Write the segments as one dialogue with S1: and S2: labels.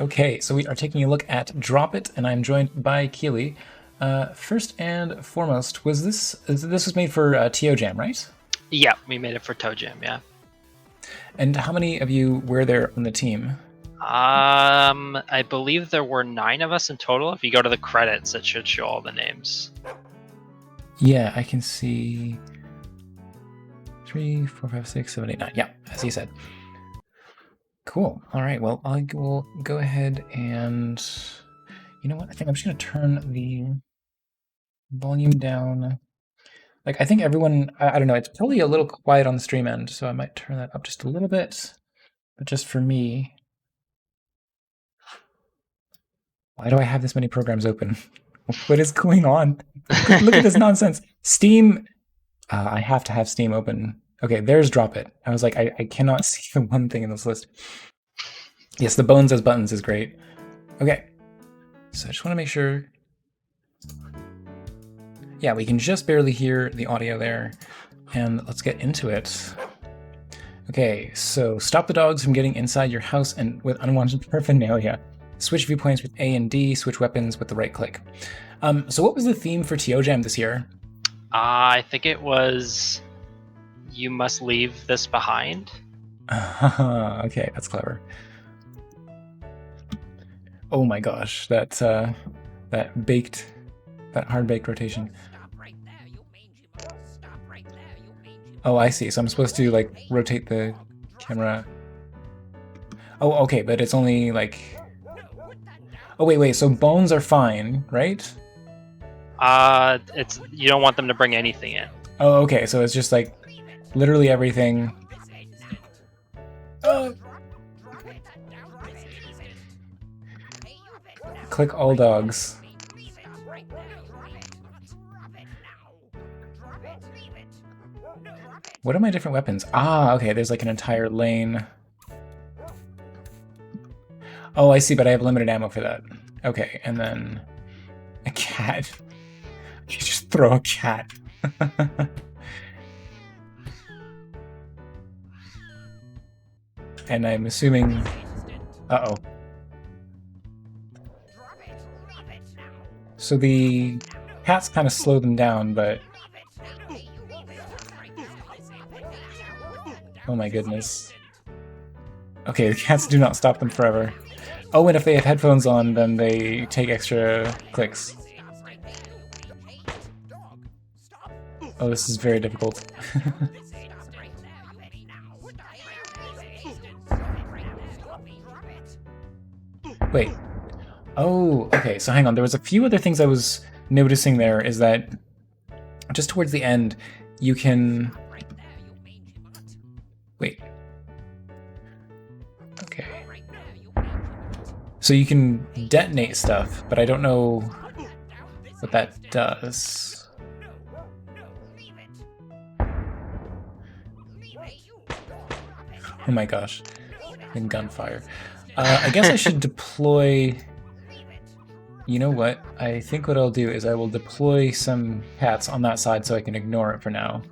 S1: Okay, so we are taking a look at Drop It, and I'm joined by Keely. First and foremost, this was made for TO Jam, right?
S2: Yeah, we made it for Toe Jam, yeah.
S1: And how many of you were there on the team?
S2: I believe there were 9 of us in total. If you go to the credits, it should show all the names.
S1: Yeah, I can see 3, 4, 5, 6, 7, 8, 9. Yeah, as you said. Cool. All right. Well, I will go ahead and you know what? I think I'm just gonna turn the volume down. Like, I think everyone, I don't know, it's probably a little quiet on the stream end, so I might turn that up just a little bit. But just for me, why do I have this many programs open? What is going on? Look at this nonsense. Steam, I have to have Steam open. Okay, there's Drop It. I was like, I cannot see the one thing in this list. Yes, the bones as buttons is great. Okay, so I just want to make sure. Yeah, we can just barely hear the audio there. And let's get into it. Okay, so stop the dogs from getting inside your house and with unwanted paraphernalia. Switch viewpoints with A and D, switch weapons with the right click. So what was the theme for TO Jam this year?
S2: I think it was You Must Leave This Behind.
S1: Okay, that's clever. Oh my gosh, that hard baked rotation. Oh, I see. So I'm supposed to like rotate the camera. Oh, okay, but it's only like. Oh wait. So bones are fine, right?
S2: It's you don't want them to bring anything in.
S1: Oh, okay. So it's just like literally everything. Click all dogs. What are my different weapons? Ah, okay, there's like an entire lane. Oh, I see, but I have limited ammo for that. Okay, and then a cat. You just throw a cat. And I'm assuming... Uh-oh. So the cats kind of slow them down, but... Oh my goodness. Okay, the cats do not stop them forever. Oh, and if they have headphones on, then they take extra clicks. Oh, this is very difficult. Wait. Oh, okay, so hang on. There was a few other things I was noticing there, is that just towards the end, you can... Wait. Okay. So you can detonate stuff, but I don't know what that does. Oh my gosh. And gunfire. I guess I should deploy... You know what? I think what I'll do is I will deploy some cats on that side so I can ignore it for now.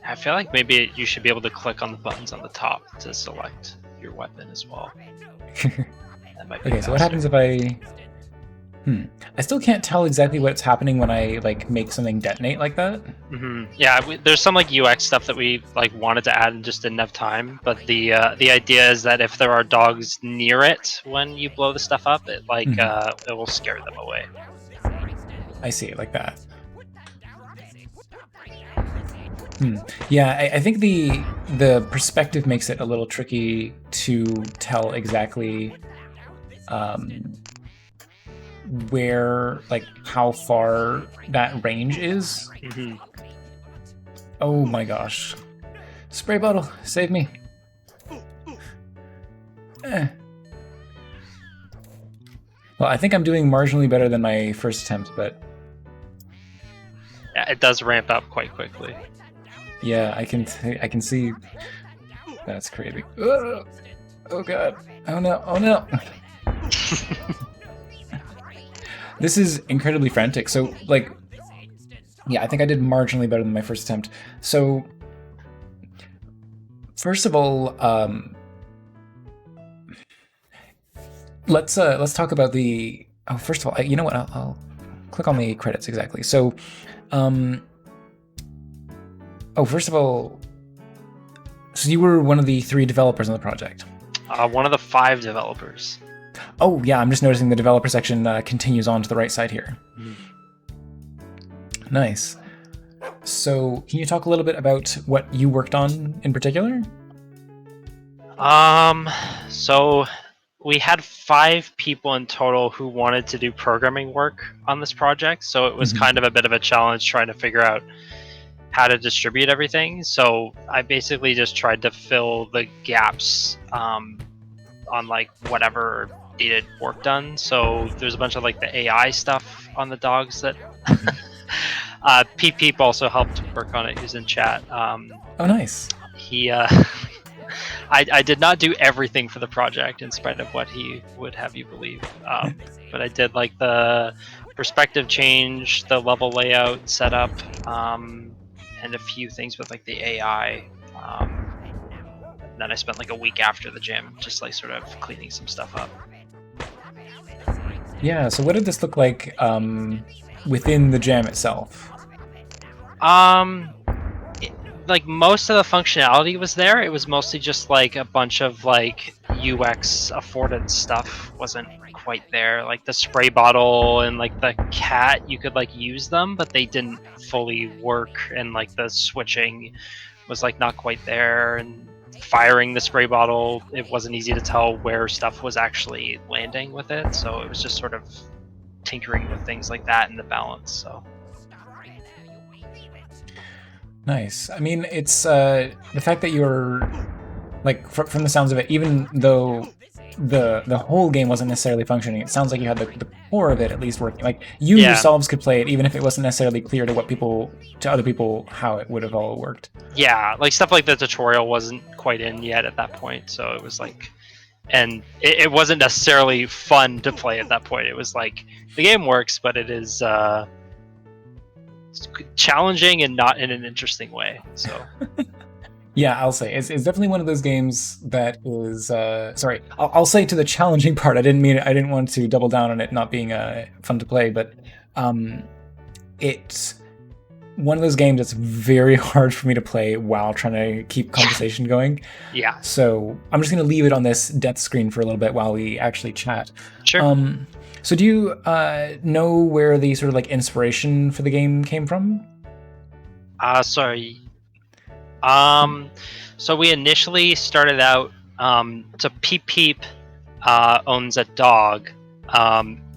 S2: I feel like maybe you should be able to click on the buttons on the top to select your weapon as well. That might be
S1: Okay, so what happens if I... I still can't tell exactly what's happening when I like make something detonate like that.
S2: Yeah, there's some like UX stuff that we like wanted to add and just didn't have time. But the idea is that if there are dogs near it when you blow the stuff up, it like it will scare them away.
S1: I see, like that. Yeah, I think the perspective makes it a little tricky to tell exactly where, like, how far that range is. Oh my gosh. Spray bottle, save me. Well, I think I'm doing marginally better than my first attempt, but...
S2: Yeah, it does ramp up quite quickly.
S1: Yeah, I can see. That's crazy. Ugh. Oh god. Oh no. Oh no. This is incredibly frantic. So, like, yeah, I think I did marginally better than my first attempt. So, first of all, let's talk about the. Oh, first of all, you know what? I'll click on the credits exactly. So, um, oh, first of all, so you were one of the 3 developers on the project.
S2: One of the 5 developers.
S1: Oh yeah, I'm just noticing the developer section continues on to the right side here. Nice. So, can you talk a little bit about what you worked on in particular?
S2: So we had 5 people in total who wanted to do programming work on this project, so it was kind of a bit of a challenge trying to figure out how to distribute everything. So I basically just tried to fill the gaps on like whatever needed work done. So there's a bunch of like the AI stuff on the dogs that Peep Peep also helped work on it. He was in chat.
S1: Oh, nice.
S2: He I did not do everything for the project, in spite of what he would have you believe. But I did like the perspective change, the level layout setup, and a few things with like the AI. Then I spent like a week after the gym, just like sort of cleaning some stuff up.
S1: Yeah. So, what did this look like within the jam itself?
S2: Like most of the functionality was there. It was mostly just like a bunch of like UX affordance stuff wasn't quite there. Like the spray bottle and like the cat, you could like use them, but they didn't fully work. And like the switching was like not quite there. And firing the spray bottle, it wasn't easy to tell where stuff was actually landing with it. So it was just sort of tinkering with things like that in the balance. So.
S1: Nice. I mean, it's the fact that you're like from the sounds of it, even though the whole game wasn't necessarily functioning, it sounds like you had the core of it at least working. Like you yourselves could play it, even if it wasn't necessarily clear to other people how it would have all worked.
S2: Yeah, like stuff like the tutorial wasn't quite in yet at that point, so it was like, and it wasn't necessarily fun to play at that point. It was like the game works, but it is challenging and not in an interesting way. So.
S1: Yeah, I'll say it's definitely one of those games that is. Sorry, I'll say to the challenging part. I didn't want to double down on it not being fun to play, but it's one of those games that's very hard for me to play while trying to keep conversation going.
S2: Yeah.
S1: So I'm just gonna leave it on this death screen for a little bit while we actually chat.
S2: Sure.
S1: So do you know where the sort of like inspiration for the game came from?
S2: Sorry. So we initially started out. So Peep Peep owns a dog,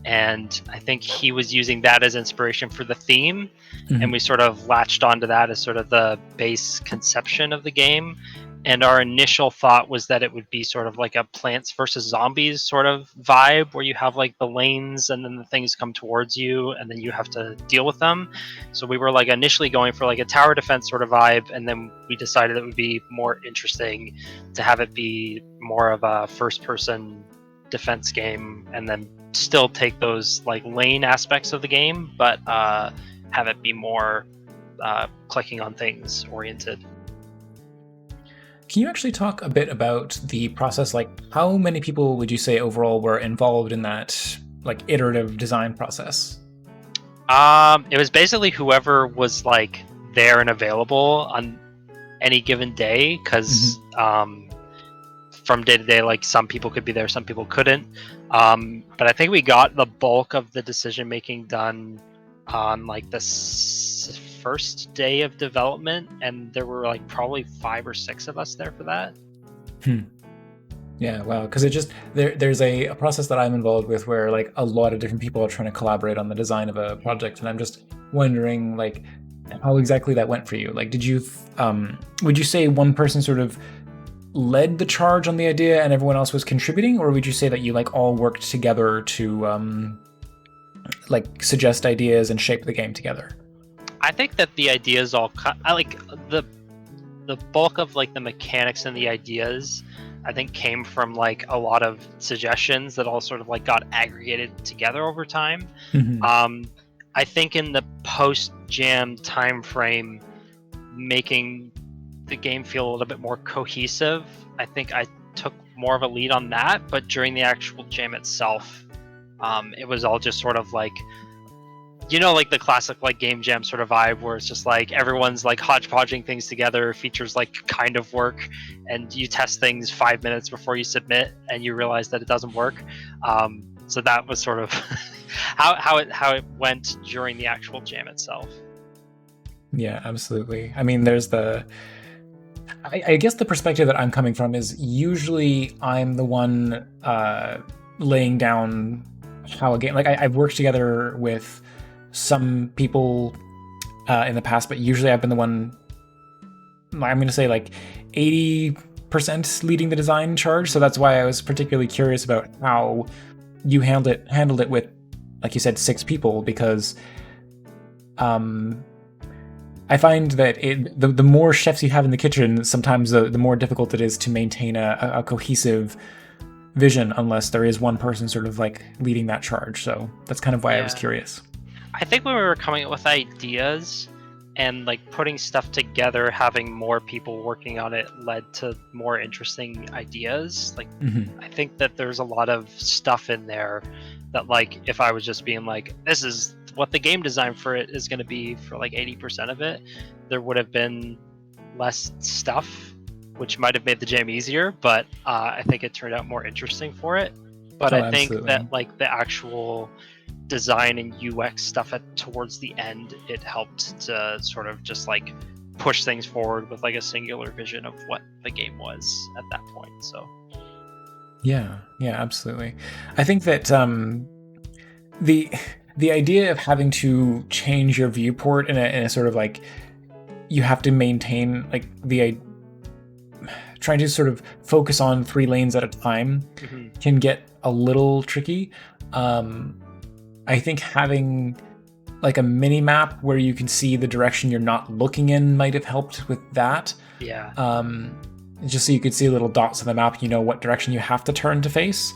S2: and I think he was using that as inspiration for the theme, and we sort of latched onto that as sort of the base conception of the game. And our initial thought was that it would be sort of like a Plants vs Zombies sort of vibe, where you have like the lanes and then the things come towards you and then you have to deal with them. So we were like initially going for like a tower defense sort of vibe, and then we decided it would be more interesting to have it be more of a first person defense game, and then still take those like lane aspects of the game, but have it be more clicking on things oriented.
S1: Can you actually talk a bit about the process? Like, how many people would you say overall were involved in that like iterative design process?
S2: It was basically whoever was like there and available on any given day, because from day to day, like some people could be there, some people couldn't. But I think we got the bulk of the decision making done on like the first day of development, and there were like probably 5 or 6 of us there for that.
S1: Yeah, wow. Because it just there's a process that I'm involved with where like a lot of different people are trying to collaborate on the design of a project, and I'm just wondering like how exactly that went for you. Like, did you would you say one person sort of led the charge on the idea and everyone else was contributing, or would you say that you like all worked together to like suggest ideas and shape the game together?
S2: I think that the ideas all I like the bulk of like the mechanics and the ideas, I think, came from like a lot of suggestions that all sort of like got aggregated together over time. I think in the post jam time frame, making the game feel a little bit more cohesive, I think I took more of a lead on that. But during the actual jam itself, it was all just sort of like, like the classic like game jam sort of vibe where it's just like everyone's like hodgepodging things together, features like kind of work, and you test things 5 minutes before you submit, and you realize that it doesn't work. So that was sort of how it went during the actual jam itself.
S1: Yeah, absolutely. I mean, there's I guess the perspective that I'm coming from is usually I'm the one laying down how a game. Like I've worked together with some people in the past, but usually I've been the one. I'm going to say like 80% leading the design charge. So that's why I was particularly curious about how you handled it with, like you said, 6 people, because I find that the more chefs you have in the kitchen, sometimes the more difficult it is to maintain a cohesive vision unless there is one person sort of like leading that charge. So that's kind of why I was curious.
S2: I think when we were coming up with ideas and like putting stuff together, having more people working on it led to more interesting ideas. Like I think that there's a lot of stuff in there that, like, if I was just being like, this is what the game design for it is going to be for like 80% of it, there would have been less stuff, which might have made the jam easier, but I think it turned out more interesting for it. But I think that like the actual design and UX stuff towards the end, it helped to sort of just like push things forward with like a singular vision of what the game was at that point. So
S1: yeah, absolutely. I think that the idea of having to change your viewport in a sort of like, you have to maintain like trying to sort of focus on 3 lanes at a time can get a little tricky. I think having like a mini map where you can see the direction you're not looking in might have helped with that.
S2: Yeah.
S1: Just so you could see little dots on the map, you know what direction you have to turn to face.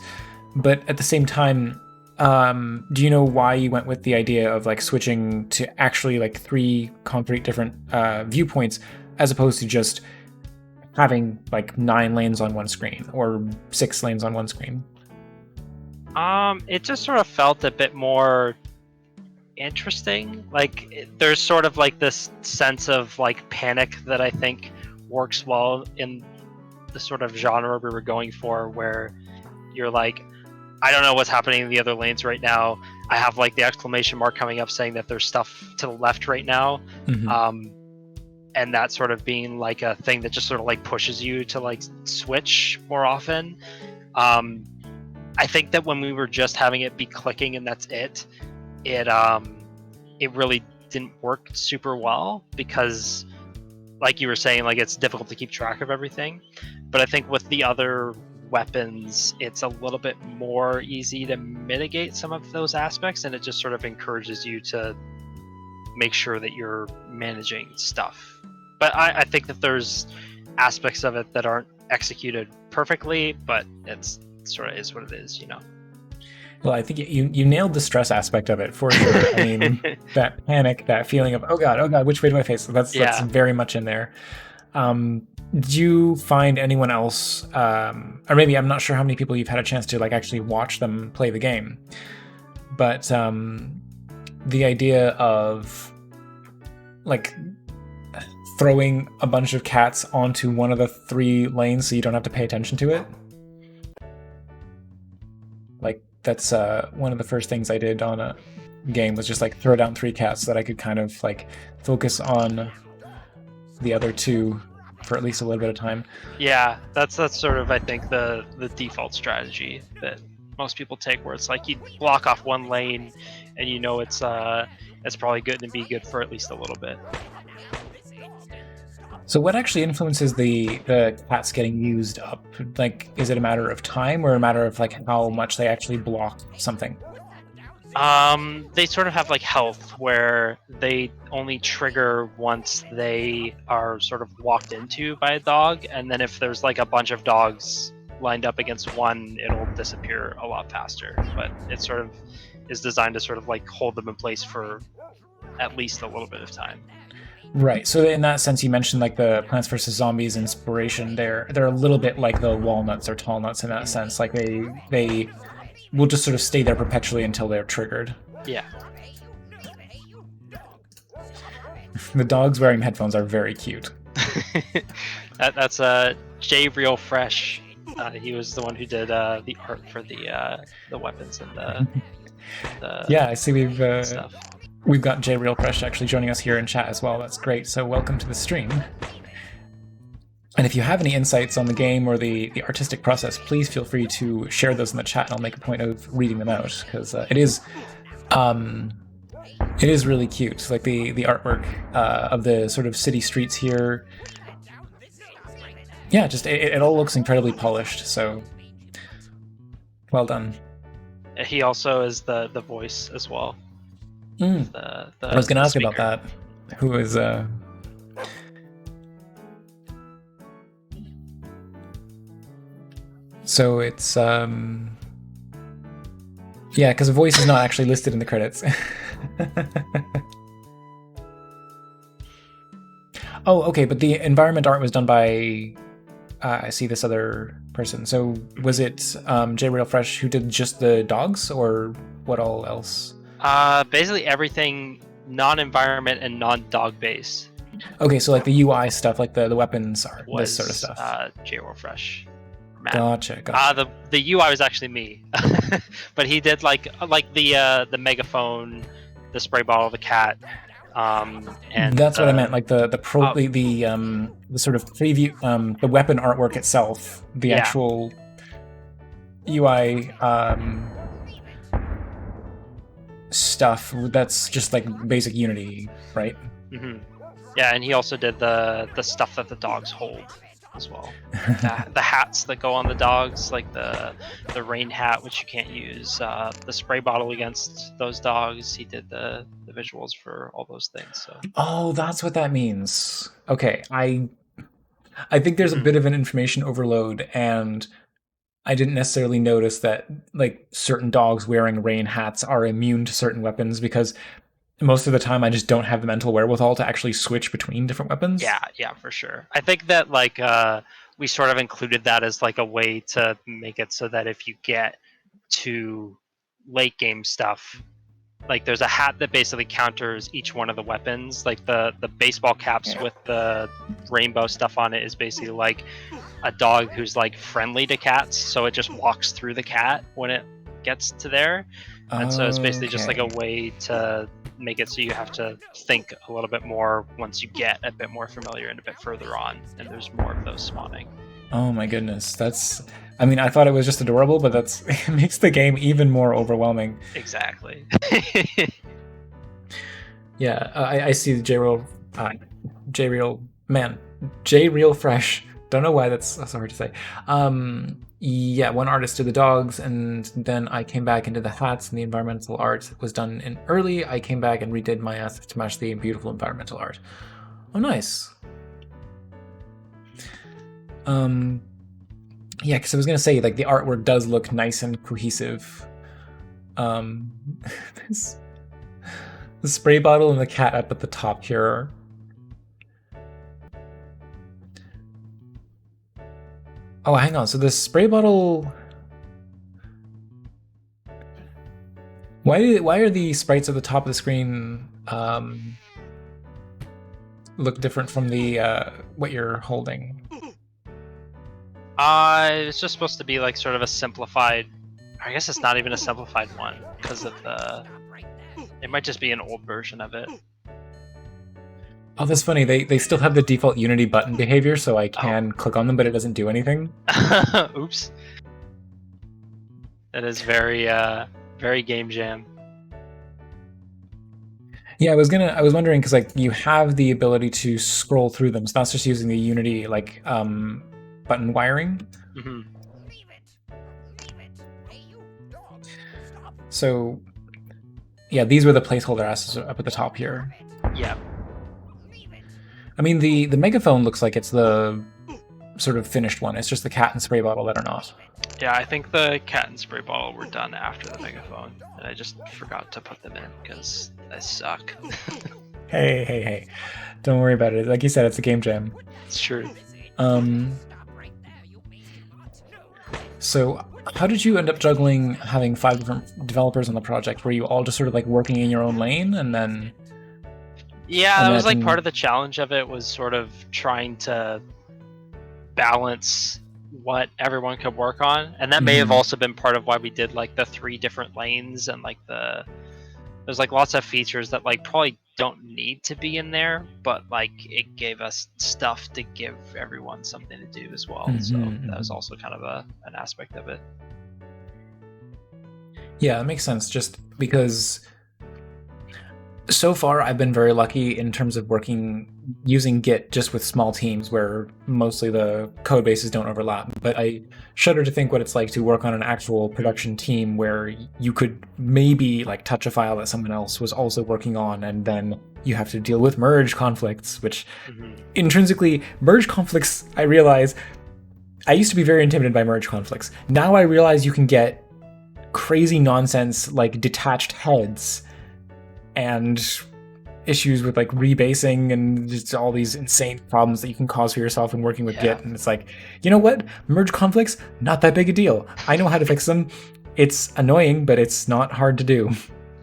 S1: But at the same time, do you know why you went with the idea of like switching to actually like 3 concrete different viewpoints as opposed to just having like 9 lanes on one screen or 6 lanes on one screen?
S2: It just sort of felt a bit more interesting. Like there's sort of like this sense of like panic that I think works well in the sort of genre we were going for, where you're like, I don't know what's happening in the other lanes right now. I have like the exclamation mark coming up saying that there's stuff to the left right now. And that sort of being like a thing that just sort of like pushes you to like switch more often. I think that when we were just having it be clicking and that's it really didn't work super well, because like you were saying, like it's difficult to keep track of everything. But I think with the other weapons, it's a little bit more easy to mitigate some of those aspects, and it just sort of encourages you to make sure that you're managing stuff. But I think that there's aspects of it that aren't executed perfectly, but it's sort of is what it is, you know.
S1: Well, I think you nailed the stress aspect of it for sure. I mean, that panic, that feeling of oh god, which way do I face? That's very much in there. Did you find anyone else, or maybe I'm not sure how many people you've had a chance to like actually watch them play the game, but the idea of like throwing a bunch of cats onto one of the 3 lanes so you don't have to pay attention to it? Like that's one of the first things I did on a game was just like throw down 3 cats so that I could kind of like focus on the other 2 for at least a little bit of time.
S2: Yeah, that's sort of I think the default strategy that most people take, where it's like you block off one lane and you know it's probably good to be good for at least a little bit.
S1: So what actually influences the cats getting used up? Like, is it a matter of time or a matter of like how much they actually block something?
S2: They sort of have like health, where they only trigger once they are sort of walked into by a dog, and then if there's like a bunch of dogs lined up against one, it'll disappear a lot faster. But it sort of is designed to sort of like hold them in place for at least a little bit of time.
S1: Right. So in that sense, you mentioned like the Plants vs Zombies inspiration. They're a little bit like the walnuts or tall nuts in that sense. Like they will just sort of stay there perpetually until they're triggered.
S2: Yeah.
S1: The dogs wearing headphones are very cute.
S2: That's J Real Fresh. He was the one who did the art for the weapons and the
S1: Yeah, I see
S2: stuff.
S1: we've got J Real Fresh actually joining us here in chat as well. That's great. So welcome to the stream. And if you have any insights on the game or the artistic process, please feel free to share those in the chat, and I'll make a point of reading them out because it is really cute. Like the artwork of the sort of city streets here. Yeah, just it all looks incredibly polished. So well done.
S2: He also is the voice as well.
S1: Mm. I was going to ask about that. Who is So it's yeah, because the voice is not actually listed in the credits. Oh, okay, but the environment art was done by I see this other person. So was it J Real Fresh who did just the dogs, or what all else?
S2: Basically everything non-environment and non-dog base.
S1: Okay, so like the UI stuff, like the weapons art,
S2: Was,
S1: this sort of stuff.
S2: J Real Fresh.
S1: Gotcha.
S2: The UI was actually me, but he did like the megaphone, the spray bottle, the cat, and
S1: that's what I meant. Like the sort of preview, the weapon artwork itself, the actual UI stuff. That's just like basic Unity, right?
S2: Mm-hmm. Yeah, and he also did the stuff that the dogs hold as well. The hats that go on the dogs, like the rain hat, which you can't use, the spray bottle against those dogs. He did the visuals for all those things. So.
S1: Oh, that's what that means. Okay, I think there's a bit of an information overload, and I didn't necessarily notice that like certain dogs wearing rain hats are immune to certain weapons, because most of the time I just don't have the mental wherewithal to actually switch between different weapons.
S2: Yeah, for sure. I think that like we sort of included that as like a way to make it so that if you get to late game stuff, like there's a hat that basically counters each one of the weapons. Like the baseball caps with the rainbow stuff on it is basically like a dog who's like friendly to cats, so it just walks through the cat when it gets to there. And so it's basically just like a way to make it so you have to think a little bit more once you get a bit more familiar and a bit further on, and there's more of those spawning.
S1: Oh my goodness, I mean, I thought it was just adorable, but it makes the game even more overwhelming.
S2: Exactly.
S1: Yeah, I see the J Real Fresh. Don't know why that's so hard to say. Yeah, one artist did the dogs, and then I came back into the hats, and the environmental art was done in early. I came back and redid my ass to match the beautiful environmental art. Oh, nice. Yeah, because I was gonna say, like, the artwork does look nice and cohesive. The spray bottle and the cat up at the top here. Oh, hang on. So the spray bottle. Why are the sprites at the top of the screen look different from the what you're holding?
S2: It's just supposed to be like sort of a simplified. I guess it's not even a simplified one because of the. It might just be an old version of it.
S1: Oh, that's funny. They still have the default Unity button behavior, so I can click on them, but it doesn't do anything.
S2: Oops. That is very very game jam.
S1: Yeah, I was wondering because like you have the ability to scroll through them, so that's just using the Unity like button wiring.
S2: Mm-hmm.
S1: So yeah, these were the placeholder assets up at the top here.
S2: Yeah.
S1: I mean, the megaphone looks like it's the sort of finished one. It's just the cat and spray bottle that are not.
S2: Yeah, I think the cat and spray bottle were done after the megaphone, and I just forgot to put them in because I suck.
S1: Hey. Don't worry about it. Like you said, it's a game jam.
S2: It's true.
S1: Um, so how did you end up juggling having 5 different developers on the project? Were you all just sort of like working in your own lane, and then
S2: Yeah,
S1: I
S2: that was like part
S1: imagine?
S2: of the challenge of it was sort of trying to balance what everyone could work on, and that may have
S1: Mhm.
S2: also been part of why we did like the 3 different lanes and like there's like lots of features that like probably don't need to be in there, but like it gave us stuff to give everyone something to do as well. So that was
S1: Mhm.
S2: also kind of an aspect of it.
S1: Yeah, that makes sense. Just because so far I've been very lucky in terms of working using Git just with small teams where mostly the code bases don't overlap. But I shudder to think what it's like to work on an actual
S2: Mm-hmm.
S1: production team where you could maybe like touch a file that someone else was also working on, and then you have to deal with merge conflicts, which
S2: Mm-hmm.
S1: intrinsically merge conflicts, I realize I used to be very intimidated by merge conflicts. Now I realize you can get crazy nonsense like detached heads and issues with like rebasing and just all these insane problems that you can cause for yourself when working with
S2: Yeah.
S1: Git. And it's like, you know what? Merge conflicts, not that big a deal. I know how to fix them. It's annoying, but it's not hard to do.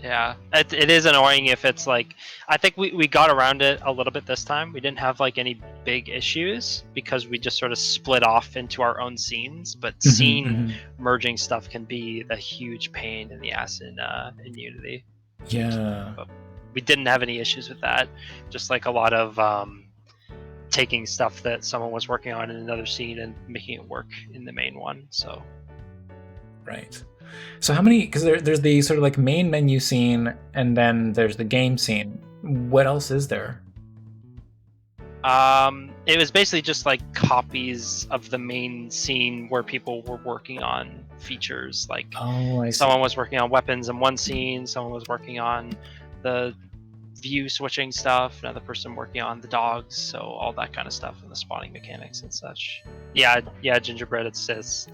S2: Yeah, it is annoying if it's like I think we got around it a little bit this time. We didn't have like any big issues because we just sort of split off into our own scenes. But scene merging stuff can be the huge pain in the ass in Unity.
S1: Yeah.
S2: But we didn't have any issues with that. Just like a lot of taking stuff that someone was working on in another scene and making it work in the main one. So
S1: Right. So how many? Because there's the sort of like main menu scene, and then there's the game scene. What else is there?
S2: it was basically just like copies of the main scene where people were working on features. Like
S1: Oh, I
S2: someone
S1: see.
S2: was working on weapons in one scene, someone was working on the view switching stuff, another person working on the dogs, so all that kind of stuff and the spawning mechanics and such. Yeah, Gingerbread. It's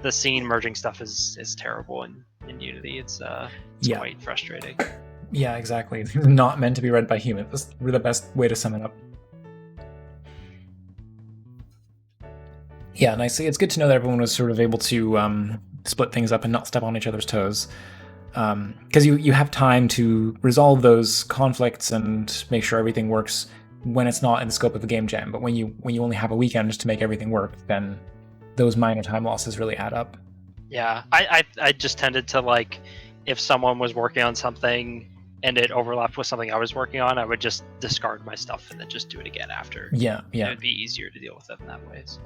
S2: the scene merging stuff is terrible in Unity. It's
S1: Yeah.
S2: quite frustrating.
S1: Yeah, exactly. Not meant to be read by humans. That's the best way to sum it up. Yeah, nicely. It's good to know that everyone was sort of able to split things up and not step on each other's toes. Because you have time to resolve those conflicts and make sure everything works when it's not in the scope of the game jam. But when you only have a weekend just to make everything work, then those minor time losses really add up.
S2: Yeah, I just tended to like if someone was working on something and it overlapped with something I was working on, I would just discard my stuff and then just do it again after.
S1: Yeah,
S2: It
S1: yeah.
S2: would be easier to deal with it in that way. So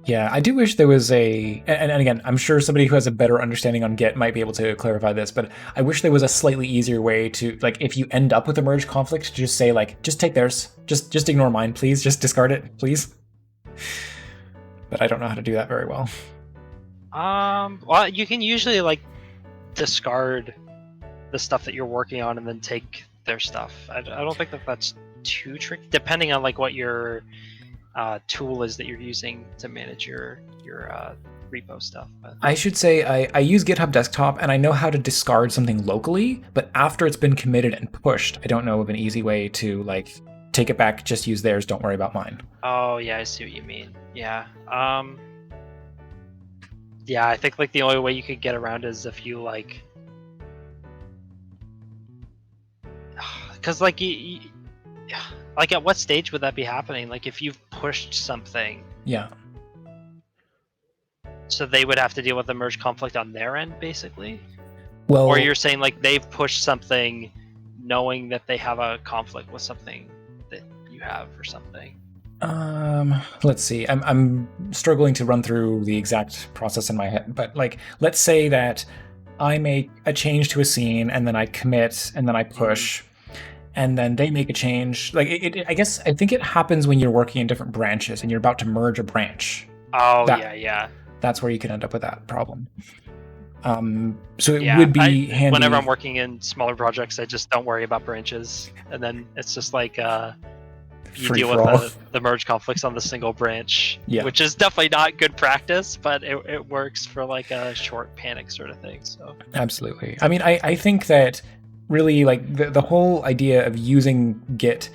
S1: Yeah, I do wish there was and again, I'm sure somebody who has a better understanding on Git might be able to clarify this, but I wish there was a slightly easier way to, like, if you end up with a merge conflict, to just say, like, just take theirs. Just ignore mine, please. Just discard it, please. But I don't know how to do that very well.
S2: well, you can usually like discard the stuff that you're working on and then take their stuff. I don't think that that's too tricky, depending on like what your tool is that you're using to manage your repo stuff. But
S1: I should say I use GitHub Desktop and I know how to discard something locally, but after it's been committed and pushed, I don't know of an easy way to, like, take it back, just use theirs, don't worry about mine.
S2: oh yeah, I see what you mean. Yeah. Yeah, I think like the only way you could get around is if you like, because like like at what stage would that be happening? Like if you've pushed something,
S1: Yeah.
S2: so they would have to deal with the merge conflict on their end, basically. Or
S1: Well,
S2: you're saying like they've pushed something, knowing that they have a conflict with something that you have or something.
S1: let's see. I'm struggling to run through the exact process in my head, but, like, let's say that I make a change to a scene and then I commit and then I
S2: Mm-hmm.
S1: push and then they make a change. Like, I guess I think it happens when you're working in different branches and you're about to merge a branch.
S2: Oh
S1: That
S2: yeah.
S1: that's where you can end up with that problem. So it
S2: Yeah,
S1: would
S2: I
S1: be
S2: whenever I'm
S1: handy.
S2: working in smaller projects, I just don't worry about branches, and then it's just like you
S1: Free
S2: deal
S1: for
S2: with
S1: all.
S2: the merge conflicts on the single branch,
S1: Yeah,
S2: which is definitely not good practice, but it works for like a short panic sort of thing. So
S1: absolutely. I mean, I think that really like the whole idea of using Git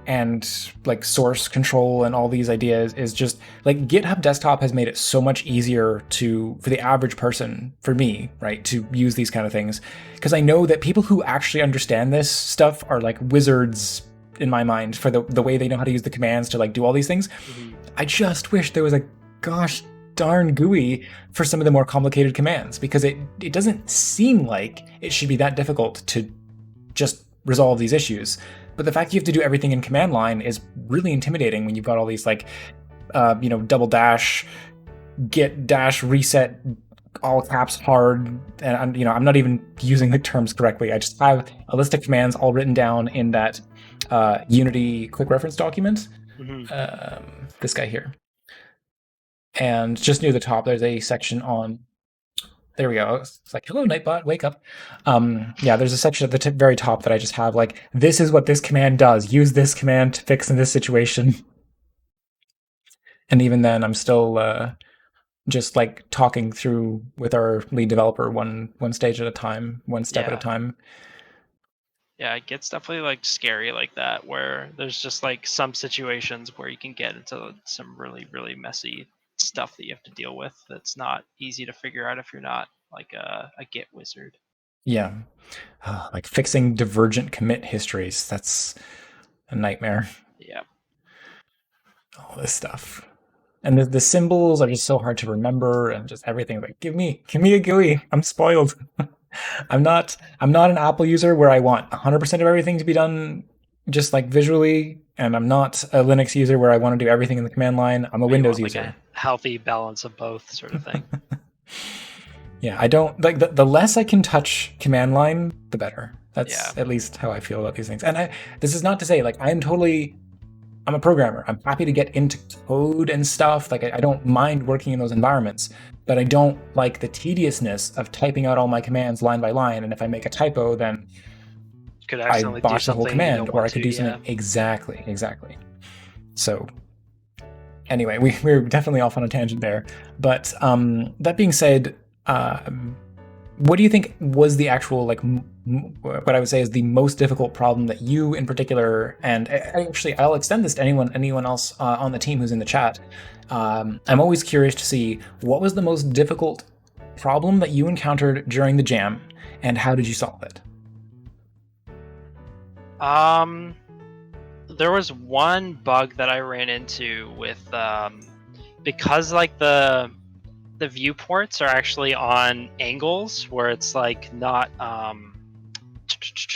S1: and like source control and all these ideas is just like GitHub Desktop has made it so much easier to for the average person, for me, right, to use these kind of things, because I know that people who actually understand this stuff are like wizards in my mind for the way they know how to use the commands to like do all these things.
S2: Mhm.
S1: I just wish there was a gosh darn GUI for some of the more complicated commands, because it doesn't seem like it should be that difficult to just resolve these issues. But the fact you have to do everything in command line is really intimidating when you've got all these like, double dash, git dash reset, all caps hard, and I'm not even using the terms correctly. I just have a list of commands all written down in that Unity quick reference document.
S2: Mhm.
S1: This guy here, and just near the top, there's a section on. There we go. It's like, hello, Nightbot, wake up. Yeah, there's a section at the very top that I just have like, this is what this command does. Use this command to fix in this situation. And even then, I'm still just like talking through with our lead developer one stage at a time, one step at a
S2: Yeah.
S1: time.
S2: Yeah, it gets definitely like scary like that, where there's just like some situations where you can get into some really, really messy stuff that you have to deal with that's not easy to figure out if you're not like a Git wizard.
S1: Yeah, like fixing divergent commit histories. That's a nightmare.
S2: Yeah.
S1: All this stuff. And the symbols are just so hard to remember, and just everything. Like, give me a GUI. I'm spoiled. I'm not an Apple user where I want 100% of everything to be done just like visually, and I'm not a Linux user where I want to do everything in the command line. I'm a
S2: Where you
S1: Windows
S2: want like a
S1: user.
S2: healthy balance of both sort of thing.
S1: Yeah, I don't like the less I can touch command line, the better.
S2: Yeah.
S1: That's at least how I feel about these things. And this is not to say like I'm a programmer. I'm happy to get into code and stuff. Like I don't mind working in those environments, but I don't like the tediousness of typing out all my commands line by line. And if I make a typo, then
S2: Could
S1: I
S2: accidentally do
S1: botch the whole
S2: something you
S1: command,
S2: don't
S1: or
S2: want
S1: I could
S2: to,
S1: do
S2: yeah.
S1: something exactly. So anyway, we're definitely off on a tangent there. But that being said, what do you think was the actual like what I would say is the most difficult problem that you in particular, and actually I'll extend this to anyone else on the team who's in the chat. I'm always curious to see what was the most difficult problem that you encountered during the jam, and how did you solve it?
S2: There was one bug that I ran into with because like the viewports are actually on angles where it's like not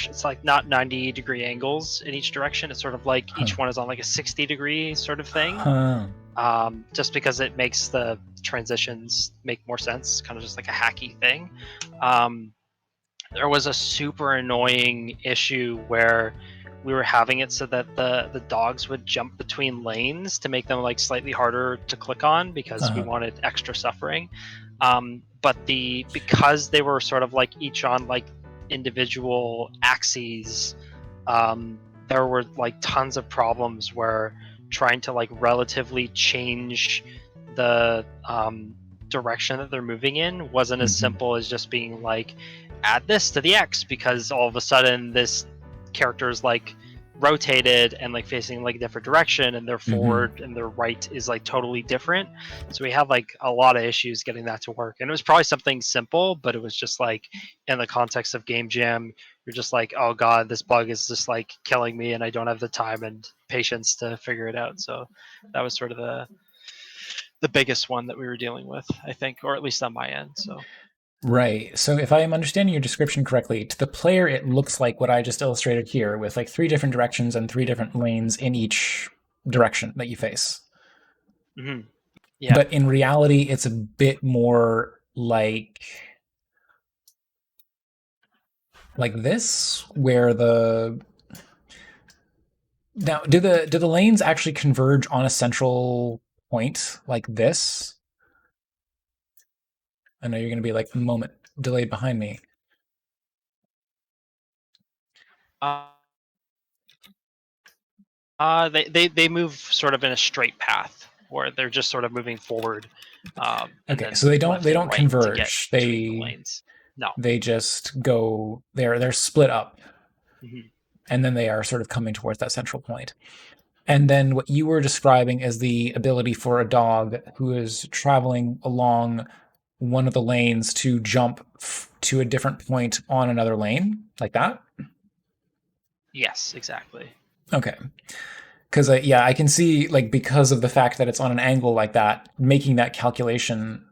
S2: it's like not 90-degree angles in each direction. It's sort of like
S1: Huh.
S2: each one is on like a 60-degree sort of thing.
S1: Huh.
S2: Just because it makes the transitions make more sense, kind of just like a hacky thing. Um, there was a super annoying issue where we were having it so that the dogs would jump between lanes to make them like slightly harder to click on because we
S1: Uh-huh.
S2: wanted extra suffering. But because they were sort of like each on like individual axes, there were like tons of problems where trying to like relatively change the direction that they're moving in wasn't as
S1: Mhm.
S2: simple as just being like add this to the X, because all of a sudden this character is like rotated and like facing like a different direction, and their
S1: Mhm.
S2: forward and their right is like totally different. So we had like a lot of issues getting that to work, and it was probably something simple, but it was just like in the context of game jam, you're just like, oh god, this bug is just like killing me and I don't have the time and patience to figure it out. So that was sort of the biggest one that we were dealing with, I think, or at least on my end. So
S1: Right. So if I am understanding your description correctly, to the player, it looks like what I just illustrated here, with like three different directions and three different lanes in each direction that you face.
S2: yeah.
S1: But in reality, it's a bit more like this, where the now do the lanes actually converge on a central point like this? I know you're going to be like a moment delayed behind me.
S2: uh, they move sort of in a straight path where they're just sort of moving forward, and
S1: Okay,
S2: then
S1: so they don't
S2: left
S1: they
S2: and
S1: don't
S2: right to get
S1: converge.
S2: between the
S1: They
S2: lanes. No.
S1: They just go, they're split up,
S2: Mhm.
S1: and then they are sort of coming towards that central point. And then what you were describing is the ability for a dog who is traveling along one of the lanes to jump to a different point on another lane, like that.
S2: Yes, exactly.
S1: Okay. Because yeah, I can see, like, because of the fact that it's on an angle like that, making that calculation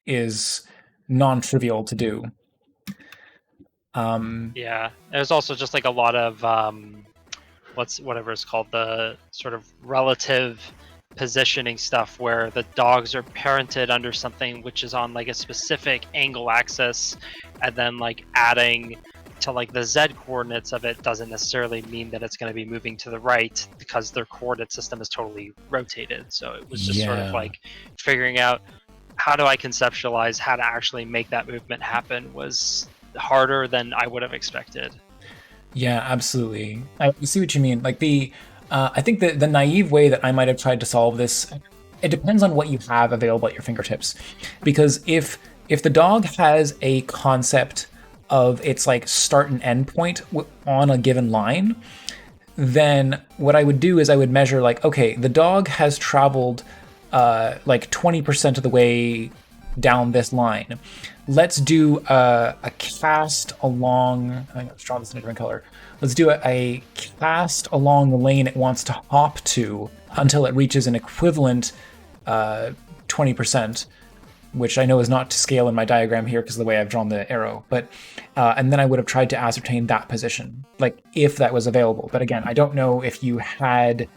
S1: is non-trivial to do.
S2: Yeah, there's also just like a lot of whatever it's called, the sort of relative positioning stuff where the dogs are parented under something which is on like a specific angle axis, and then like adding to like the z coordinates of it doesn't necessarily mean that it's going to be moving to the right because their coordinate system is totally rotated. So it was just sort of
S1: Yeah.
S2: like figuring out how do I conceptualize how to actually make that movement happen was harder than I would have expected.
S1: Yeah, absolutely. I see what you mean. Like I think the naive way that I might have tried to solve this, it depends on what you have available at your fingertips, because if the dog has a concept of its like start and end point on a given line, then what I would do is I would measure like, okay, the dog has traveled like 20% of the way down this line. Let's do a cast along. Let's draw this in a different color. Let's do a cast along the lane it wants to hop to until it reaches an equivalent 20%, which I know is not to scale in my diagram here because of the way I've drawn the arrow. But and then I would have tried to ascertain that position, like if that was available. But again, I don't know if you had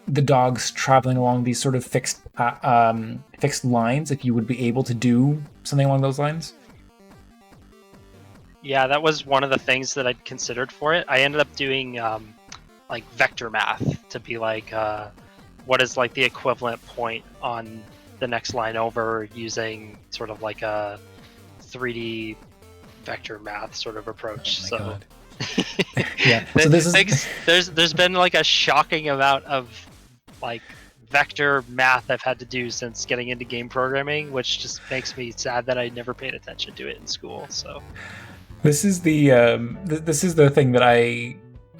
S1: the dogs traveling along these sort of fixed lines, if you would be able to do something along those lines.
S2: Yeah, that was one of the things that I'd considered for it. I ended up doing like vector math to be like, what is like the equivalent point on the next line over, using sort of like a 3D vector math sort of approach.
S1: Oh my
S2: So
S1: god. Yeah. So this
S2: there's been like a shocking amount of like vector math I've had to do since getting into game programming, which just makes me sad that I never paid attention to it in school. So
S1: this is the thing that I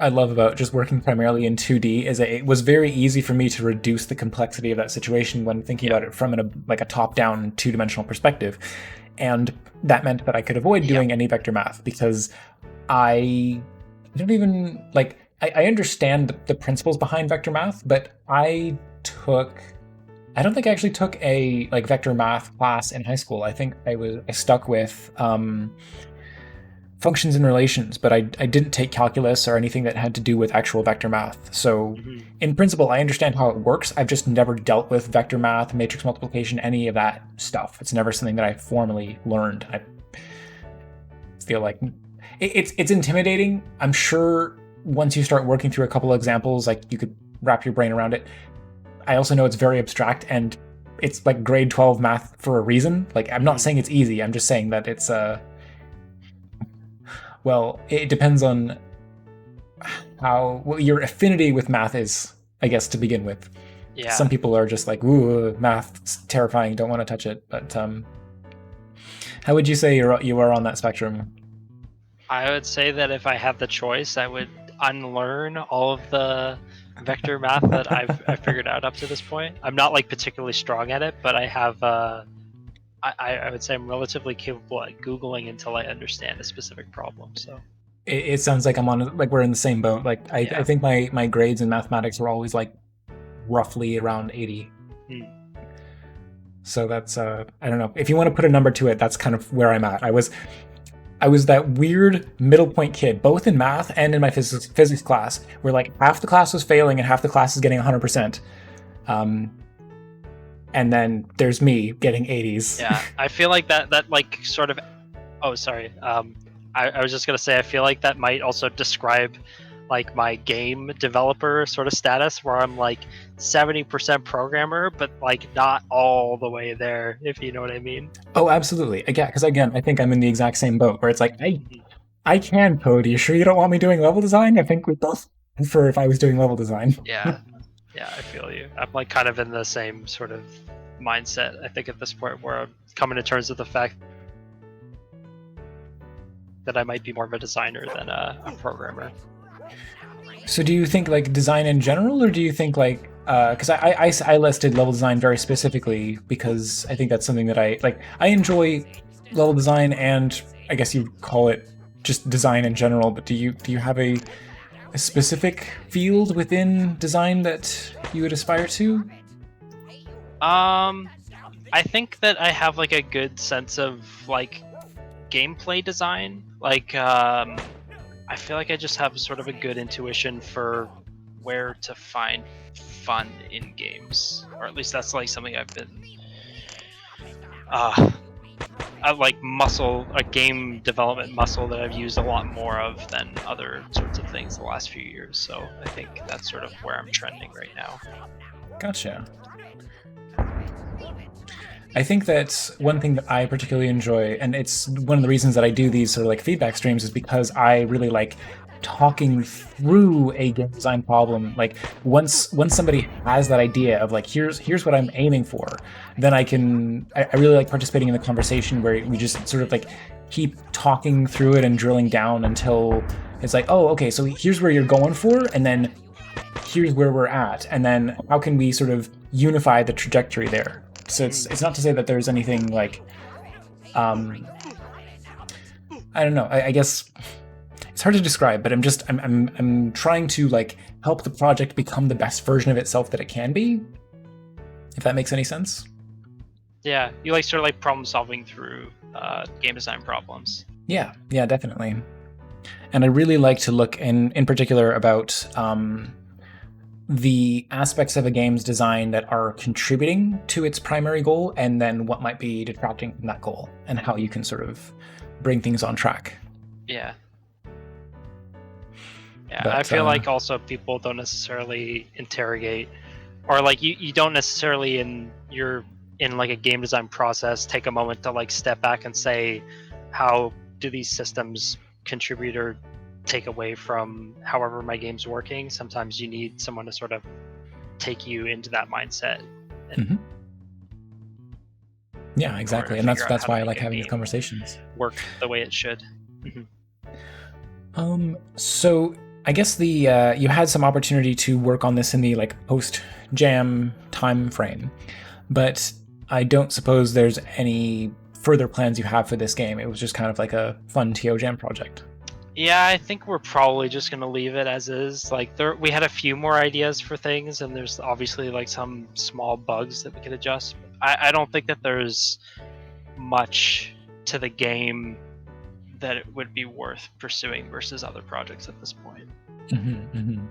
S1: love about just working primarily in 2D is that it was very easy for me to reduce the complexity of that situation when thinking about it from like a top-down two-dimensional perspective. And that meant that I could avoid doing any vector math because I don't even like I understand the principles behind vector math, but I don't think I actually took a like vector math class in high school. I think I stuck with functions and relations, but I didn't take calculus or anything that had to do with actual vector math. So in principle, I understand how it works. I've just never dealt with vector math, matrix multiplication, any of that stuff. It's never something that I formally learned. I feel like it's intimidating. I'm sure once you start working through a couple of examples, like you could wrap your brain around it. I also know it's very abstract and it's like grade 12 math for a reason. Like I'm not saying it's easy. I'm just saying that it's well, it depends on how your affinity with math is, I guess, to begin with.
S2: yeah,
S1: Some people are just like, ooh, math's terrifying, don't want to touch it. But how would you say you are on that spectrum?
S2: I would say that if I had the choice, I would unlearn all of the vector math that I've figured out up to this point. I'm not like particularly strong at it, but I have. I would say I'm relatively capable at googling until I understand a specific problem. So
S1: It sounds like I'm on like we're in the same boat. Like I
S2: yeah.
S1: think my grades in mathematics were always like roughly around 80. So that's I don't know. If you want to put a number to it, that's kind of where I'm at. I was that weird middle point kid, both in math and in my physics class, where like half the class was failing and half the class is getting 100%. And then there's me getting 80s.
S2: Yeah, I feel like that like sort of. Oh, sorry. I was just gonna say I feel like that might also describe like my game developer sort of status, where I'm like 70% programmer, but like not all the way there, if you know what I mean.
S1: Oh, absolutely. Yeah, because again, I think I'm in the exact same boat where it's like I can code. Are you sure you don't want me doing level design? I think we both prefer if I was doing level design.
S2: Yeah, yeah, I feel you. I'm like kind of in the same sort of mindset. I think at this point where I'm coming to terms with the fact that I might be more of a designer than a programmer.
S1: So do you think like design in general, or do you think like because I listed level design very specifically because I think that's something that I like. I enjoy level design, and I guess you call it just design in general. But do you have a specific field within design that you would aspire to?
S2: I think that I have like a good sense of like gameplay design. Like, I feel like I just have sort of a good intuition for where to find fun in games, or at least that's like something I've been like a game development muscle that I've used a lot more of than other sorts of things the last few years. So I think that's sort of where I'm trending right now.
S1: Gotcha. I think that one thing that I particularly enjoy, and it's one of the reasons that I do these sort of like feedback streams, is because I really like talking through a game design problem. Like once somebody has that idea of like here's what I'm aiming for, then I really like participating in the conversation where we just sort of like keep talking through it and drilling down until it's like, oh, okay, so here's where you're going for, and then here's where we're at, and then how can we sort of unify the trajectory there. So it's not to say that there's anything like I don't know. I guess it's hard to describe, but I'm trying to like help the project become the best version of itself that it can be. If that makes any sense.
S2: Yeah, you like sort of like problem solving through game design problems.
S1: Yeah, definitely. And I really like to look in particular about the aspects of a game's design that are contributing to its primary goal, and then what might be detracting from that goal, and how you can sort of bring things on track.
S2: Yeah. Yeah,
S1: But,
S2: I feel like also people don't necessarily interrogate, or like you don't necessarily in like a game design process take a moment to like step back and say, how do these systems contribute or take away from however my game's working? Sometimes you need someone to sort of take you into that mindset.
S1: And yeah, exactly, and that's why I like having these conversations.
S2: Work the way it should.
S1: So I guess the you had some opportunity to work on this in the like post jam time frame, but I don't suppose there's any further plans you have for this game. It was just kind of like a fun TO jam project.
S2: Yeah, I think we're probably just gonna leave it as is. Like we had a few more ideas for things, and there's obviously like some small bugs that we could adjust. I don't think that there's much to the game that it would be worth pursuing versus other projects at this point. And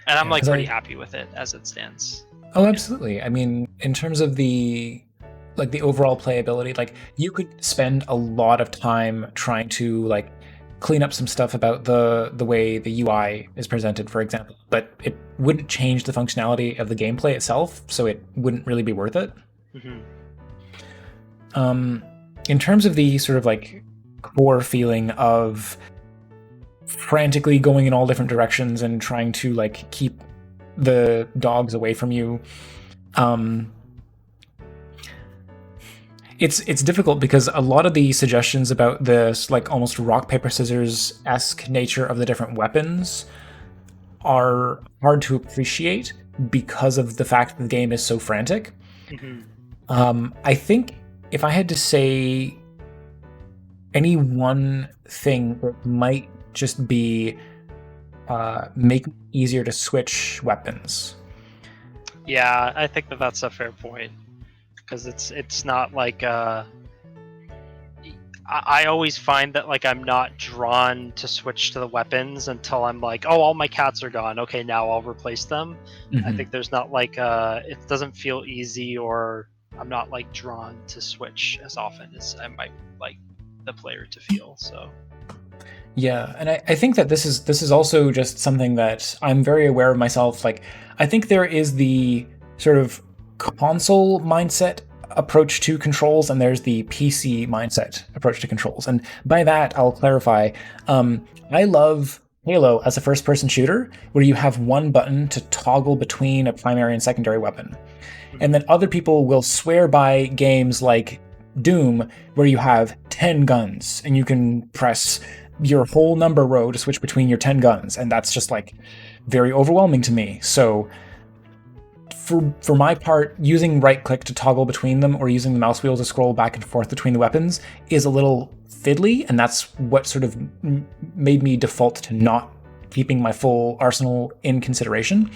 S2: I'm like pretty happy with it as it stands.
S1: Oh, absolutely. I mean, in terms of the overall playability, like you could spend a lot of time trying to like clean up some stuff about the way the UI is presented, for example, but it wouldn't change the functionality of the gameplay itself, so it wouldn't really be worth it. In terms of the sort of like core feeling of frantically going in all different directions and trying to like keep the dogs away from you, it's difficult because a lot of the suggestions about this like almost rock paper scissors-esque nature of the different weapons are hard to appreciate because of the fact that the game is so frantic. I think if I had to say any one thing that might just be make it easier to switch weapons.
S2: Yeah, I think that's a fair point. Because it's not like I always find that like I'm not drawn to switch to the weapons until I'm like, oh, all my cats are gone. Okay, now I'll replace them. I think there's not like it doesn't feel easy, or I'm not like drawn to switch as often as I might like the player to feel. So
S1: yeah, and I think that this is also just something that I'm very aware of myself. Like I think there is the sort of console mindset approach to controls, and there's the PC mindset approach to controls. And by that, I'll clarify. I love Halo as a first-person shooter where you have one button to toggle between a primary and secondary weapon. And then other people will swear by games like Doom where you have 10 guns and you can press your whole number row to switch between your 10 guns, and that's just like very overwhelming to me. So for my part, using right click to toggle between them or using the mouse wheel to scroll back and forth between the weapons is a little fiddly, and that's what sort of made me default to not keeping my full arsenal in consideration.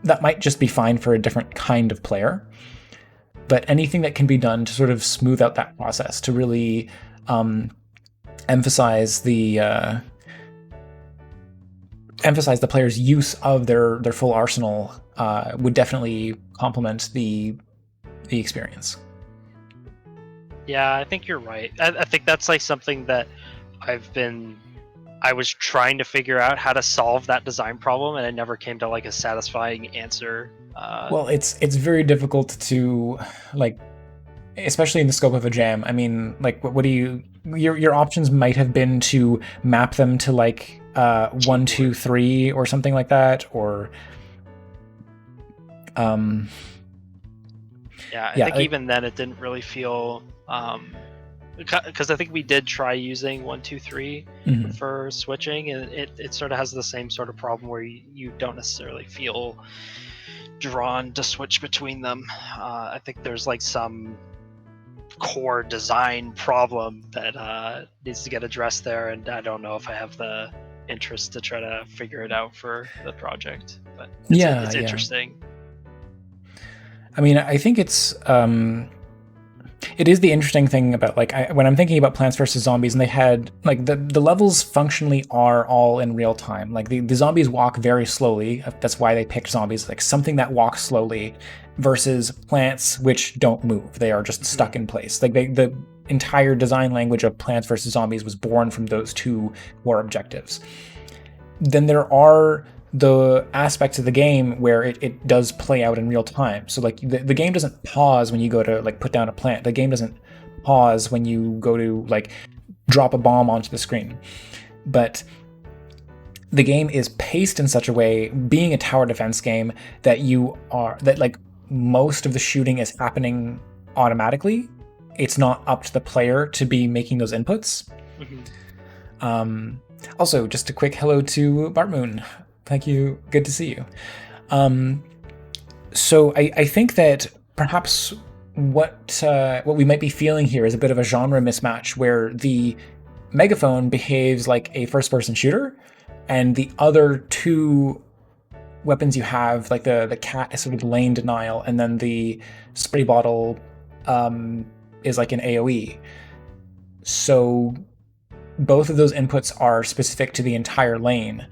S1: That might just be fine for a different kind of player, but anything that can be done to sort of smooth out that process, to really emphasize the player's use of their full arsenal would definitely complement the experience.
S2: Yeah, I think you're right. I think that's like something that I was trying to figure out how to solve that design problem, and I never came to like a satisfying answer.
S1: Well, it's very difficult to, like, especially in the scope of a jam. I mean, like, what do you? Your options might have been to map them to like 1, 2, 3 or something like that, or
S2: yeah, I think even then it didn't really feel because I think we did try using 1, 2, 3 for switching, and it sort of has the same sort of problem where you don't necessarily feel drawn to switch between them. I think there's like some core design problem that needs to get addressed there, and I don't know if I have the interest to try to figure it out for the project, but it's interesting.
S1: I mean, I think it is the interesting thing about, like, when I'm thinking about Plants vs. Zombies, and they had, like, the levels functionally are all in real time. Like, the zombies walk very slowly. That's why they picked zombies, like something that walks slowly, versus plants which don't move. They are just stuck in place. Like, the entire design language of Plants vs. Zombies was born from those two core objectives. Then there are the aspects of the game where it does play out in real time. So like the game doesn't pause when you go to like put down a plant. The game doesn't pause when you go to like drop a bomb onto the screen. But the game is paced in such a way, being a tower defense game, that like most of the shooting is happening automatically. It's not up to the player to be making those inputs. Also, just a quick hello to Bartmoon. Thank you. Good to see you. So I think that perhaps what we might be feeling here is a bit of a genre mismatch, where the Megaphone behaves like a first-person shooter, and the other two weapons you have, like the cat, is sort of lane denial, and then the spray bottle is like an AoE. So both of those inputs are specific to the entire lane.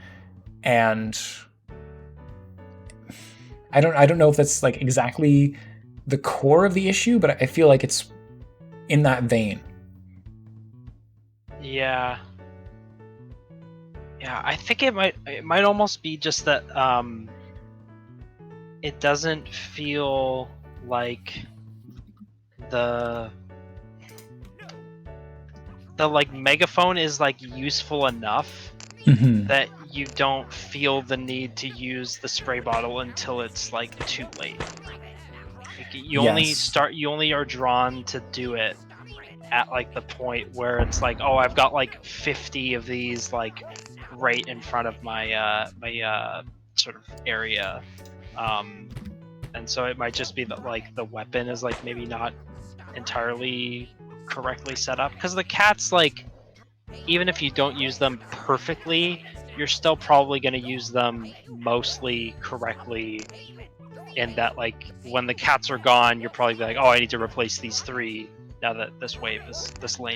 S1: And I don't know if that's like exactly the core of the issue, but I feel like it's in that vein.
S2: Yeah, I think it might almost be just that it doesn't feel like the like Megaphone is like useful enough that you don't feel the need to use the spray bottle until it's like too late. Like, you only are drawn to do it at like the point where it's like, oh, I've got like 50 of these like right in front of my sort of area, and so it might just be that like the weapon is like maybe not entirely correctly set up, because the cats, like, even if you don't use them perfectly, you're still probably going to use them mostly correctly, in that like when the cats are gone, you're probably like, oh, I need to replace these 3 now that this lane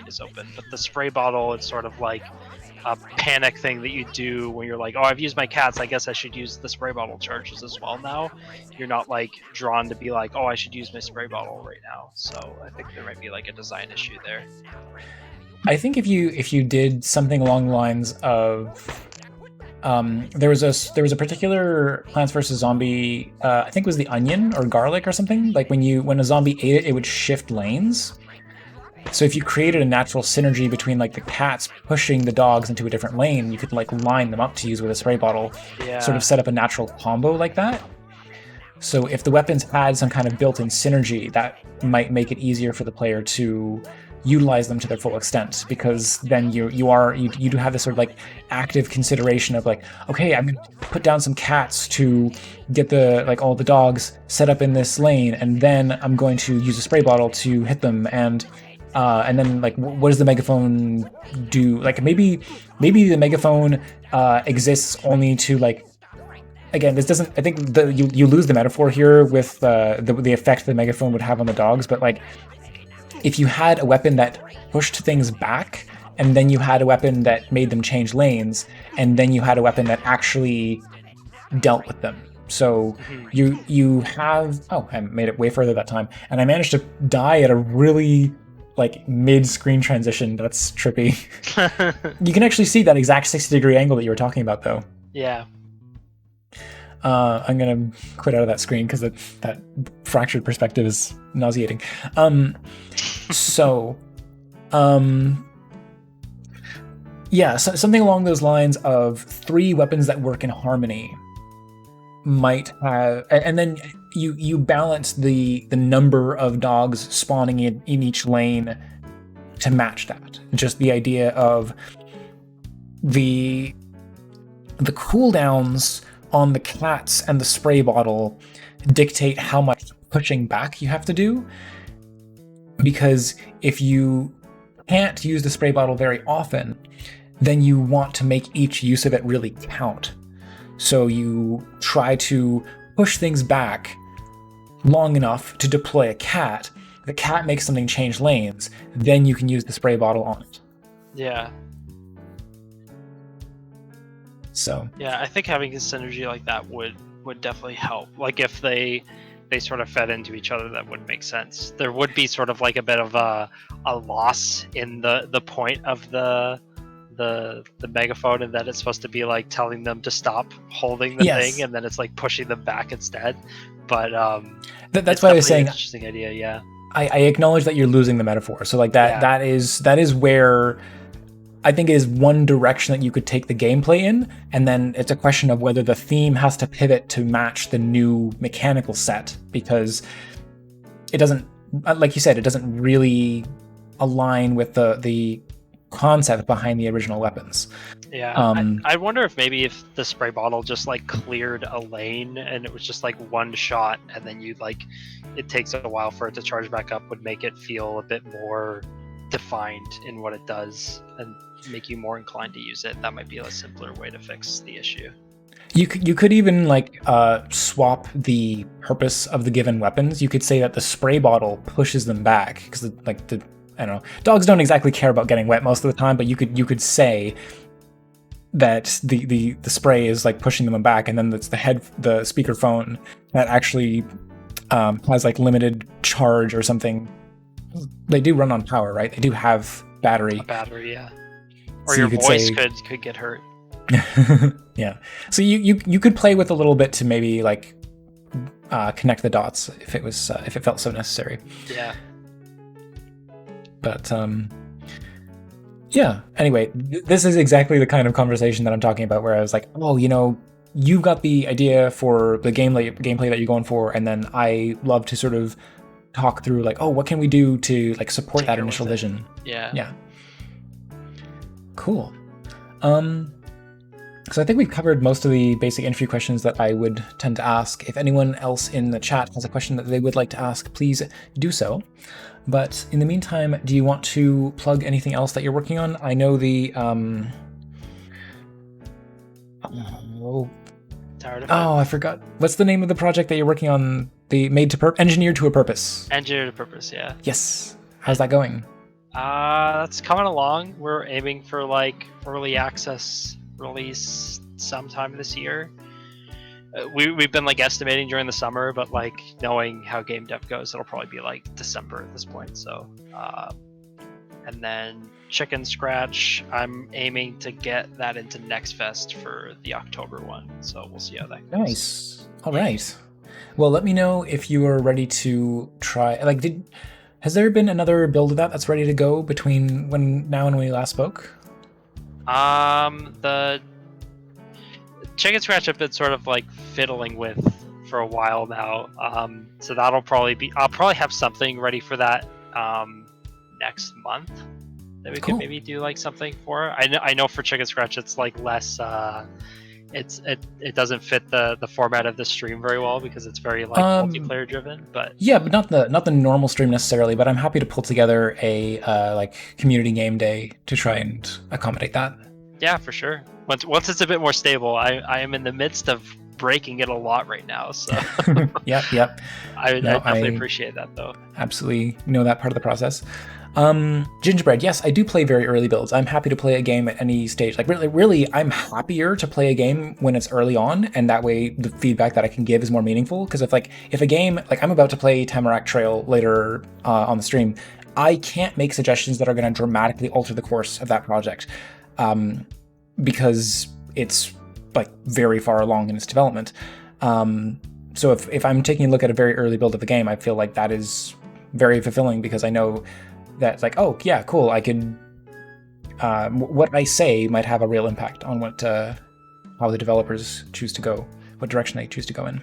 S2: is open. But the spray bottle, it's sort of like a panic thing that you do when you're like, oh, I've used my cats, I guess I should use the spray bottle charges as well now. You're not like drawn to be like, oh, I should use my spray bottle right now. So I think there might be like a design issue there.
S1: I think if you did something along the lines of there was a particular Plants vs. Zombie, I think it was the onion or garlic or something. Like when a zombie ate it, it would shift lanes. So if you created a natural synergy between like the cats pushing the dogs into a different lane, you could like line them up to use with a spray bottle, sort of set up a natural combo like that. So if the weapons had some kind of built-in synergy, that might make it easier for the player to utilize them to their full extent, because then you do have this sort of like active consideration of like, okay, I'm gonna put down some cats to get the like all the dogs set up in this lane, and then I'm going to use a spray bottle to hit them, and then like what does the megaphone do? Like maybe the megaphone exists only to like, again, this doesn't. I think you lose the metaphor here with the effect the megaphone would have on the dogs. But like, if you had a weapon that pushed things back, and then you had a weapon that made them change lanes, and then you had a weapon that actually dealt with them. So you have. Oh, I made it way further that time, and I managed to die at a really like mid-screen transition. That's trippy. You can actually see that exact 60-degree angle that you were talking about, though.
S2: Yeah.
S1: I'm gonna quit out of that screen because that fractured perspective is nauseating. Yeah, so something along those lines of 3 weapons that work in harmony might have, and then you balance the number of dogs spawning in each lane to match that. Just the idea of the cooldowns on the cats and the spray bottle dictate how much pushing back you have to do, because if you can't use the spray bottle very often, then you want to make each use of it really count. So you try to push things back long enough to deploy a cat. The cat makes something change lanes, then you can use the spray bottle on it.
S2: Yeah.
S1: So
S2: yeah, I think having a synergy like that would definitely help. Like if they sort of fed into each other, that would make sense. There would be sort of like a bit of a loss in the point of the megaphone, and that it's supposed to be like telling them to stop holding the thing, and then it's like pushing them back instead. But
S1: that's why I was saying
S2: an interesting idea. Yeah,
S1: I acknowledge that you're losing the metaphor. So like that that is where I think it is one direction that you could take the gameplay in, and then it's a question of whether the theme has to pivot to match the new mechanical set, because it doesn't, like you said, it doesn't really align with the concept behind the original weapons.
S2: Yeah, I wonder if maybe if the spray bottle just like cleared a lane and it was just like one shot, and then you like it takes a while for it to charge back up, would make it feel a bit more defined in what it does and make you more inclined to use it. That might be a simpler way to fix the issue.
S1: You could even like swap the purpose of the given weapons. You could say that the spray bottle pushes them back, because like I don't know, dogs don't exactly care about getting wet most of the time, but you could say that the spray is like pushing them back, and then it's the speakerphone that actually has like limited charge or something. They do run on power, right? They do have battery.
S2: A battery, yeah. Or
S1: So
S2: your
S1: you could
S2: voice
S1: say-
S2: could get hurt.
S1: Yeah. So you could play with a little bit to maybe like connect the dots if it felt so necessary.
S2: Yeah.
S1: But yeah. Anyway, this is exactly the kind of conversation that I'm talking about, where I was like, oh, you've got the idea for the gameplay that you're going for, and then I love to sort of talk through like, oh, what can we do to like support that initial vision?
S2: Yeah.
S1: Yeah. Cool. So I think we've covered most of the basic interview questions that I would tend to ask. If anyone else in the chat has a question that they would like to ask, please do so. But in the meantime, do you want to plug anything else that you're working on? I know the I forgot. What's the name of the project that you're working on? The Engineered to a Purpose.
S2: Engineered to Purpose, yeah.
S1: Yes. How's that going?
S2: That's coming along. We're aiming for like early access release sometime this year. We've been like estimating during the summer, but like knowing how game dev goes, it'll probably be like December at this point. So, and then Chicken Scratch, I'm aiming to get that into Next Fest for the October one. So we'll see how that goes.
S1: Nice. All right. Well, let me know if you are ready to try. Like, has there been another build of that's ready to go between now and when we last spoke?
S2: The Chicken Scratch I've been sort of like fiddling with for a while now. So that'll probably be. I'll probably have something ready for that next month that we could
S1: Cool.
S2: maybe do like something for. I know for Chicken Scratch it's like less. It doesn't fit the format of the stream very well because it's very like multiplayer driven. But
S1: Yeah, but not the normal stream necessarily. But I'm happy to pull together a like community game day to try and accommodate that.
S2: yeah, for sure. Once it's a bit more stable, I am in the midst of breaking it a lot right now. So
S1: Yep.
S2: I
S1: No,
S2: definitely
S1: I
S2: appreciate that though.
S1: absolutely know that part of the process. Gingerbread, yes, I do play very early builds. I'm happy to play a game at any stage. Like really, I'm happier to play a game when it's early on, and that way the feedback that I can give is more meaningful. Because if a game, like I'm about to play Tamarack Trail later on the stream, I can't make suggestions that are going to dramatically alter the course of that project, because it's like very far along in its development. So if I'm taking a look at a very early build of the game, I feel like that is very fulfilling because I know that like, oh yeah, cool, I could what I say might have a real impact on what how the developers choose to go, what direction they choose to go in.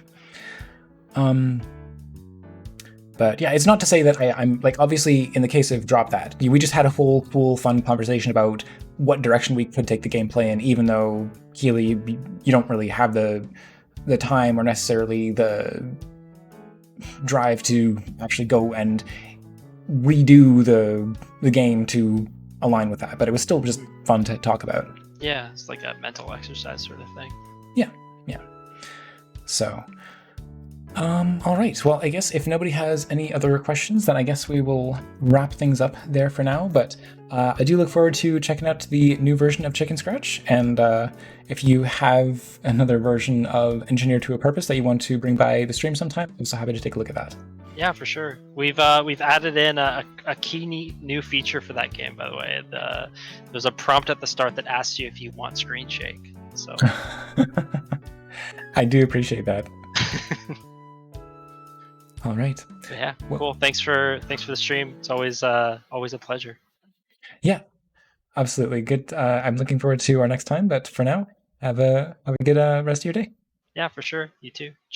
S1: But yeah, it's not to say that I'm like, obviously in the case of Drop That, we just had a whole cool fun conversation about what direction we could take the gameplay in, even though Keely, you don't really have the time or necessarily the drive to actually go and redo the game to align with that, but it was still just fun to talk about.
S2: Yeah, it's like a mental exercise sort of thing.
S1: Yeah. So, all right. Well, I guess if nobody has any other questions, then I guess we will wrap things up there for now. But I do look forward to checking out the new version of Chicken Scratch. And if you have another version of Engineer to a Purpose that you want to bring by the stream sometime, I'm so happy to take a look at that.
S2: Yeah, for sure. We've added in a key new feature for that game, by the way. There's a prompt at the start that asks you if you want screen shake. So
S1: I do appreciate that. All right.
S2: Yeah, well, cool. Thanks for the stream. It's always a pleasure.
S1: Yeah, absolutely. Good. I'm looking forward to our next time. But for now, have a good rest of your day.
S2: Yeah, for sure. You too. Cheers.